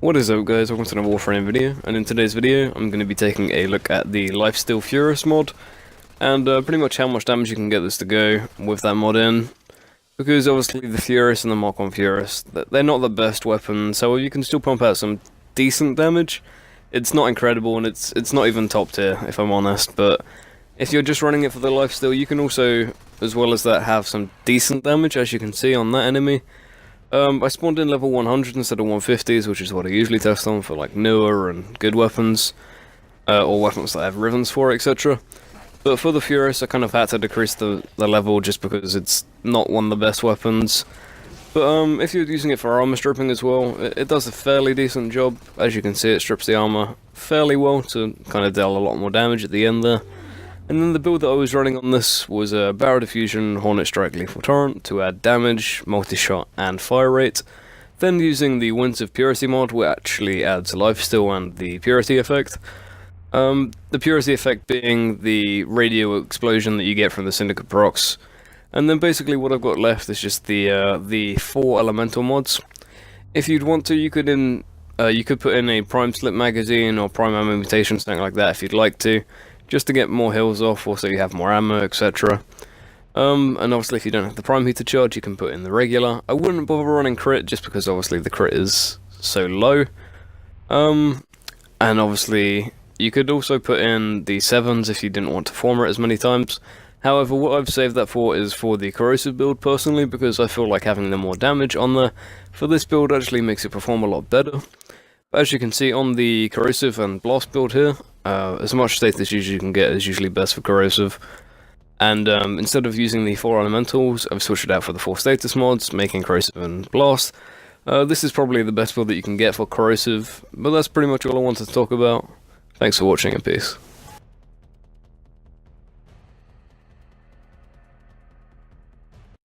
What is up guys, welcome to the Warframe video, and in today's video I'm going to be taking a look at the Lifesteal Furis mod, and pretty much how much damage you can get this to go with that mod in, because obviously the Furis and the Mark-on Furis, they're not the best weapons, so you can still pump out some decent damage. It's not incredible, and it's not even top tier, if I'm honest, but if you're just running it for the Lifesteal, you can also, as well as that, have some decent damage, as you can see on that enemy. I spawned in level 100 instead of 150s, which is what I usually test on for like newer and good weapons, or weapons that have rivens for, etc. But for the Furis, I kind of had to decrease the level just because it's not one of the best weapons. But if you're using it for armor stripping as well, it does a fairly decent job. As you can see, it strips the armor fairly well to kind of deal a lot more damage at the end there. And then the build that I was running on this was a Barrel Diffusion, Hornet Strike, Lethal Torrent to add damage, multi-shot and fire rate. Then using the Winds of Purity mod, which actually adds Lifesteal and the Purity effect. The Purity effect being the radio explosion that you get from the Syndicate procs. And then basically what I've got left is just the 4 elemental mods. If you'd want to, you could put in a Prime Slip magazine or Prime Ammo mutation, something like that if you'd like to, just to get more heals off, or so you have more ammo, etc. And obviously if you don't have the Prime Heater charge, you can put in the regular. I wouldn't bother running crit, just because obviously the crit is so low. And obviously you could also put in the 7s if you didn't want to former it as many times. However, what I've saved that for is for the corrosive build personally, because I feel like having the more damage on there for this build actually makes it perform a lot better. But as you can see on the corrosive and blast build here, as much status as you can get is usually best for corrosive. And instead of using the 4 elementals, I've switched it out for the 4 status mods, making corrosive and blast. This is probably the best build that you can get for corrosive, but that's pretty much all I wanted to talk about. Thanks for watching and peace.